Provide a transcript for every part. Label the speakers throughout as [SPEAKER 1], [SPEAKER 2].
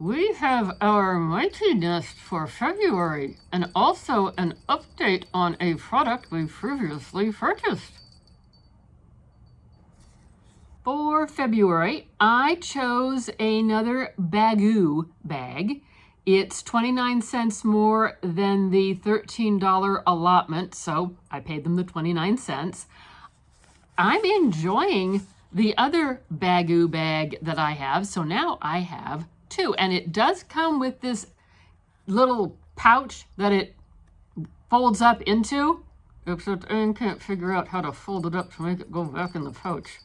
[SPEAKER 1] we have our Mighty Nest for February and also an update on a product we previously purchased. For February, I chose another Baggu bag. It's 29 cents more than the $13 allotment, so I paid them the 29 cents. I'm enjoying the other Baggu bag that I have, so now I have two. And it does come with this little pouch that it folds up into, except I can't figure out how to fold it up to make it go back in the pouch.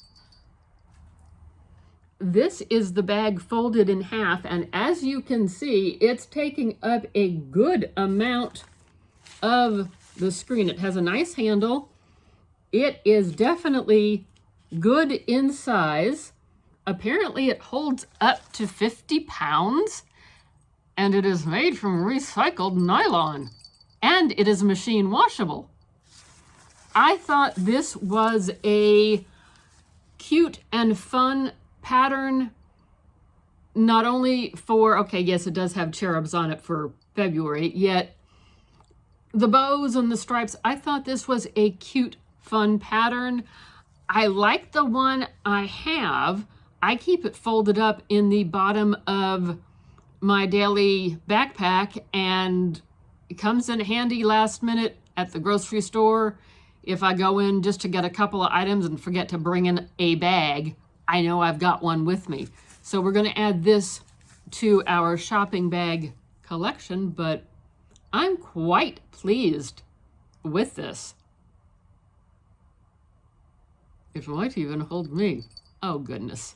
[SPEAKER 1] This is the bag folded in half, and as you can see, it's taking up a good amount of the screen. It has a nice handle. It is definitely good in size. Apparently it holds up to 50 pounds, and it is made from recycled nylon, and it is machine washable. I thought this was a cute and fun pattern, not only for, okay, yes, it does have cherubs on it for February, yet the bows and the stripes, I thought this was a cute, fun pattern. I like the one I have. I keep it folded up in the bottom of my daily backpack, and it comes in handy last minute at the grocery store. If I go in just to get a couple of items and forget to bring in a bag, I know I've got one with me. So we're going to add this to our shopping bag collection, but I'm quite pleased with this. It might even hold me. Oh, goodness.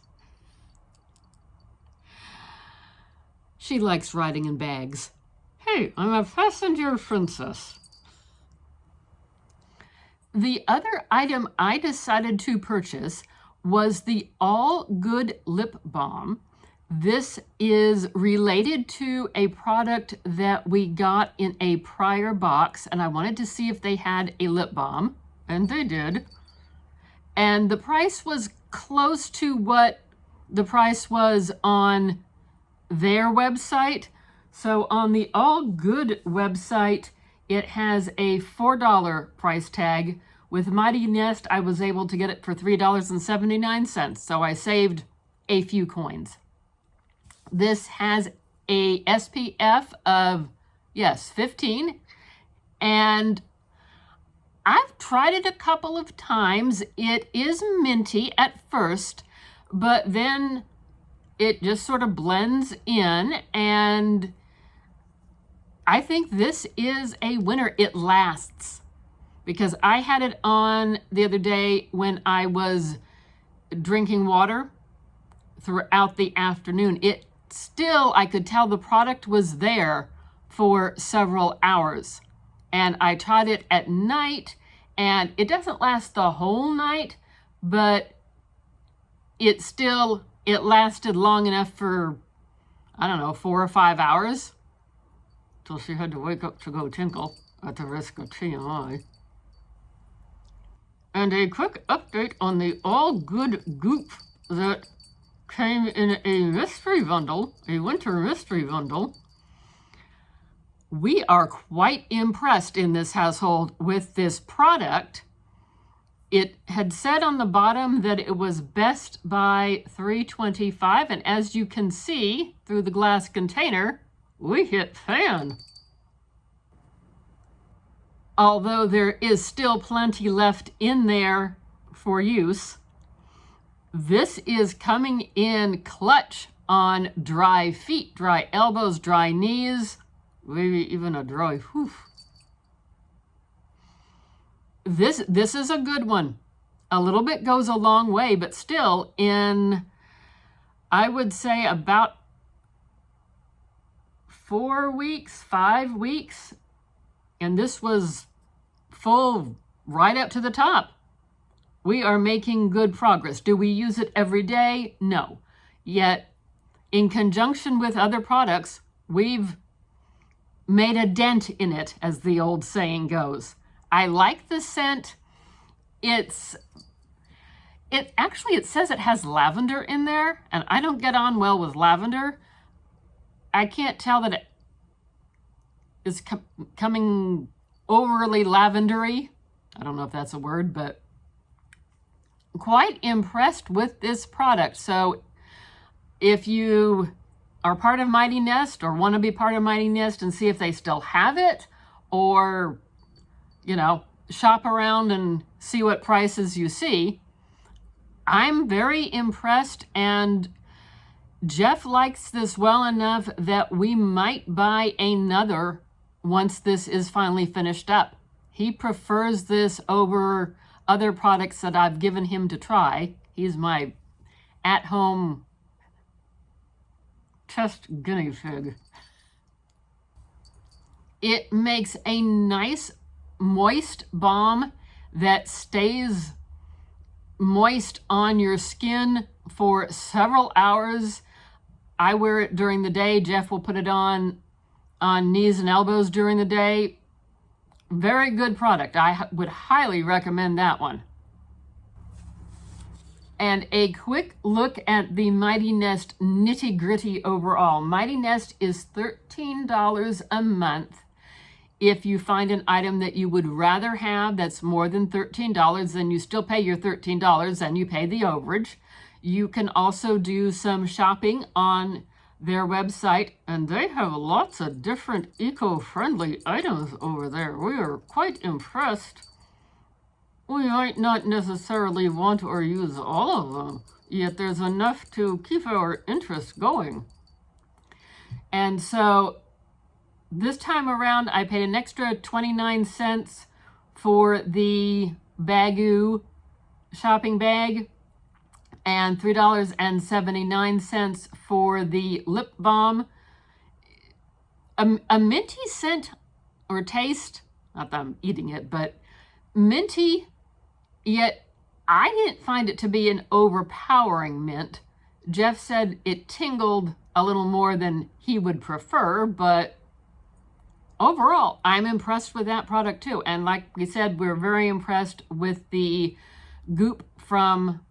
[SPEAKER 1] She likes riding in bags. Hey, I'm a passenger princess. The other item I decided to purchase was the All Good lip balm. This is related to a product that we got in a prior box, and I wanted to see if they had a lip balm, and they did. And the price was close to what the price was on their website. So on the All Good website, it has a $4 price tag. With Mighty Nest, I was able to get it for $3.79, so I saved a few coins. This has a SPF of, yes, 15, and I've tried it a couple of times. It is minty at first, but then it just sort of blends in, and I think this is a winner. It lasts. Because I had it on the other day when I was drinking water throughout the afternoon. It still, I could tell the product was there for several hours. And I tried it at night, and it doesn't last the whole night, but it lasted long enough for, I don't know, 4 or 5 hours. Till she had to wake up to go tinkle at the risk of TMI. And a quick update on the All Good Goop that came in a mystery bundle, a winter mystery bundle. We are quite impressed in this household with this product. It had said on the bottom that it was best by $3.25, and as you can see through the glass container, we hit pan. Although there is still plenty left in there for use, this is coming in clutch on dry feet, dry elbows, dry knees, maybe even a dry hoof. This is a good one. A little bit goes a long way, but still in, I would say, about 4 weeks, 5 weeks, and this was full right up to the top. We are making good progress. Do we use it every day? No. Yet, in conjunction with other products, we've made a dent in it, as the old saying goes. I like the scent. It says it has lavender in there, and I don't get on well with lavender, I can't tell that it is coming overly lavendery. I don't know if that's a word, but quite impressed with this product. So if you are part of Mighty Nest or want to be part of Mighty Nest and see if they still have it, or, you know, shop around and see what prices you see, I'm very impressed, and Jeff likes this well enough that we might buy another once this is finally finished up. He prefers this over other products that I've given him to try. He's my at-home test guinea pig. It makes a nice moist balm that stays moist on your skin for several hours. I wear it during the day. Jeff will put it on knees and elbows during the day. Very good product. I would highly recommend that one. And a quick look at the Mighty Nest nitty gritty overall. Mighty Nest is $13 a month. If you find an item that you would rather have that's more than $13, then you still pay your $13 and you pay the overage. You can also do some shopping on their website, and they have lots of different eco-friendly items over there. We are quite impressed. We might not necessarily want or use all of them, yet there's enough to keep our interest going. And so this time around, I paid an extra 29 cents for the Baggu shopping bag and $3.79 for the lip balm. A minty scent or taste, not that I'm eating it, but minty, yet I didn't find it to be an overpowering mint. Jeff said it tingled a little more than he would prefer, but overall, I'm impressed with that product too. And like we said, we're very impressed with the Goop from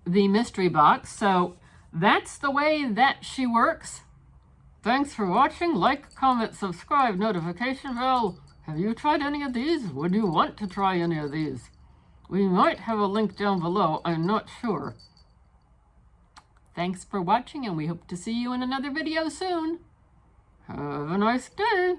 [SPEAKER 1] the mystery box. So that's the way that she works. Thanks for watching. Like, comment, subscribe, notification bell. Have you tried any of these? Would you want to try any of these? We might have a link down below. I'm not sure. Thanks for watching, and we hope to see you in another video soon. Have a nice day.